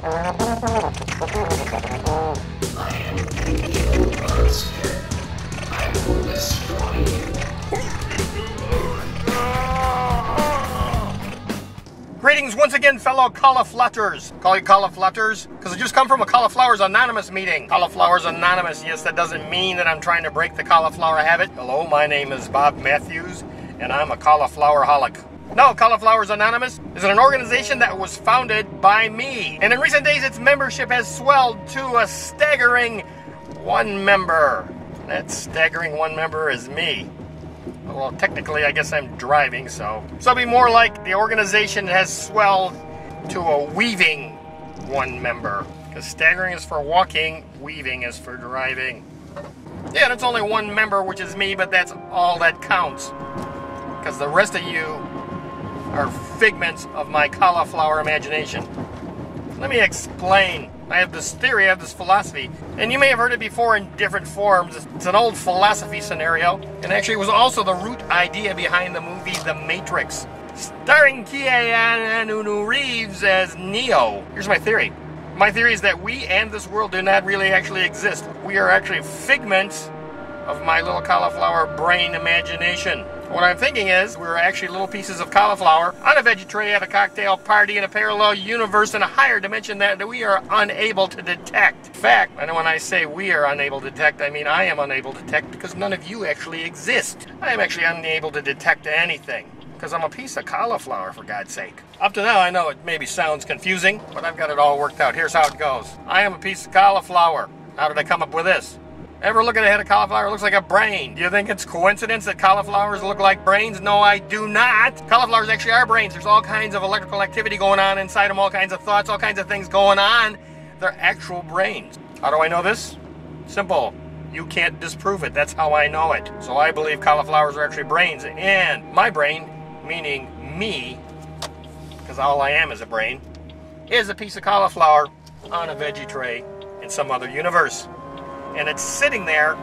I am the evil monster. I will destroy you. Greetings once again, fellow cauliflowers. Call you cauliflowers because I just come from a Cauliflowers Anonymous meeting. Cauliflowers Anonymous, yes, that doesn't mean that I'm trying to break the cauliflower habit. Hello, my name is Bob Matthews, and I'm a cauliflower-holic. No, Cauliflowers Anonymous is an organization that was founded by me. And in recent days, its membership has swelled to a staggering 1 member. That staggering 1 member is me. Well, technically, I guess I'm driving, so it'll be more like the organization has swelled to a weaving 1 member. Because staggering is for walking, weaving is for driving. Yeah, and it's only 1 member, which is me, but that's all that counts. Because the rest of you are figments of my cauliflower imagination. Let me explain. I have this theory, I have this philosophy, and you may have heard it before in different forms. It's an old philosophy scenario, and actually it was also the root idea behind the movie The Matrix, starring Keanu Reeves as Neo. Here's my theory. My theory is that we and this world do not really actually exist. We are actually figments of my little cauliflower brain imagination. What I'm thinking is we're actually little pieces of cauliflower on a veggie tray at a cocktail party in a parallel universe in a higher dimension that we are unable to detect. In fact, and when I say we are unable to detect, I mean I am unable to detect because none of you actually exist. I am actually unable to detect anything because I'm a piece of cauliflower, for God's sake. Up to now, I know it maybe sounds confusing, but I've got it all worked out. Here's how it goes. I am a piece of cauliflower. How did I come up with this? Ever look at a head of cauliflower? It looks like a brain. Do you think it's coincidence that cauliflowers look like brains? No, I do not. Cauliflowers actually are brains. There's all kinds of electrical activity going on inside them, all kinds of thoughts, all kinds of things going on. They're actual brains. How do I know this? Simple. You can't disprove it. That's how I know it. So I believe cauliflowers are actually brains. And my brain, meaning me, because all I am is a brain, is a piece of cauliflower on a veggie tray in some other universe. And it's sitting there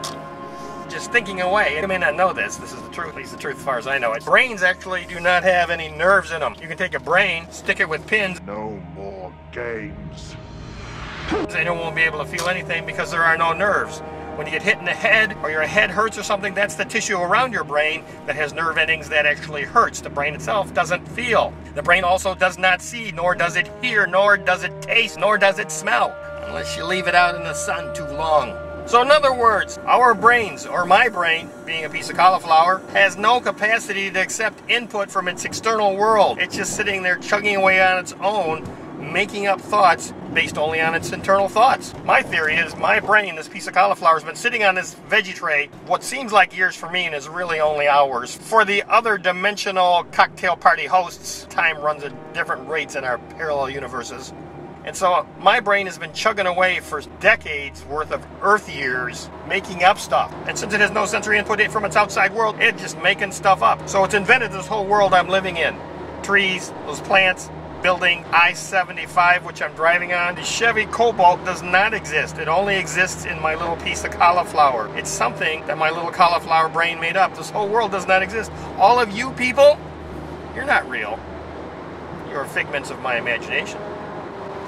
just thinking away. You may not know this. This is the truth. At least the truth as far as I know it. Brains actually do not have any nerves in them. You can take a brain, stick it with pins. No more games. They won't be able to feel anything because there are no nerves. When you get hit in the head or your head hurts or something, that's the tissue around your brain that has nerve endings that actually hurts. The brain itself doesn't feel. The brain also does not see, nor does it hear, nor does it taste, nor does it smell. Unless you leave it out in the sun too long. So in other words, our brains, or my brain, being a piece of cauliflower, has no capacity to accept input from its external world. It's just sitting there chugging away on its own, making up thoughts based only on its internal thoughts. My theory is my brain, this piece of cauliflower, has been sitting on this veggie tray what seems like years for me and is really only hours. For the other dimensional cocktail party hosts, time runs at different rates in our parallel universes. And so my brain has been chugging away for decades worth of Earth years making up stuff. And since it has no sensory input from its outside world, it's just making stuff up. So it's invented this whole world I'm living in. Trees, those plants, building I-75, which I'm driving on. The Chevy Cobalt does not exist. It only exists in my little piece of cauliflower. It's something that my little cauliflower brain made up. This whole world does not exist. All of you people, you're not real. You're figments of my imagination.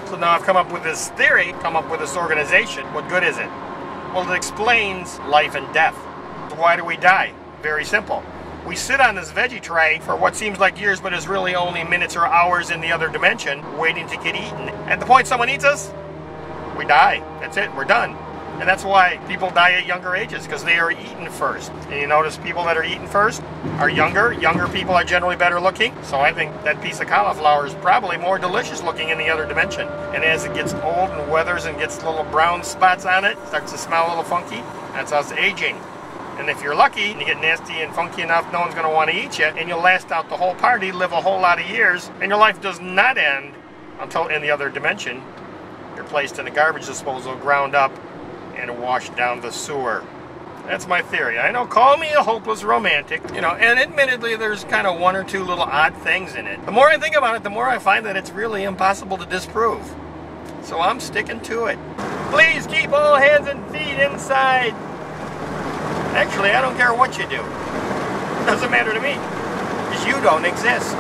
So now I've come up with this theory, come up with this organization. What good is it? Well, it explains life and death. Why do we die? Very simple. We sit on this veggie tray for what seems like years, but is really only minutes or hours in the other dimension, waiting to get eaten. At the point someone eats us, we die. That's it, we're done. And that's why people die at younger ages, because they are eaten first. And you notice people that are eaten first are younger. Younger people are generally better looking. So I think that piece of cauliflower is probably more delicious looking in the other dimension. And as it gets old and weathers and gets little brown spots on it, starts to smell a little funky, that's us aging. And if you're lucky and you get nasty and funky enough, no one's going to want to eat you, and you'll last out the whole party, live a whole lot of years, and your life does not end until in the other dimension you're placed in a garbage disposal, ground up, and washed down the sewer. That's my theory. I know, call me a hopeless romantic, you know, and admittedly there's kind of 1 or 2 little odd things in it. The more I think about it, the more I find that it's really impossible to disprove. So I'm sticking to it. Please keep all hands and feet inside. Actually, I don't care what you do. It doesn't matter to me, because you don't exist.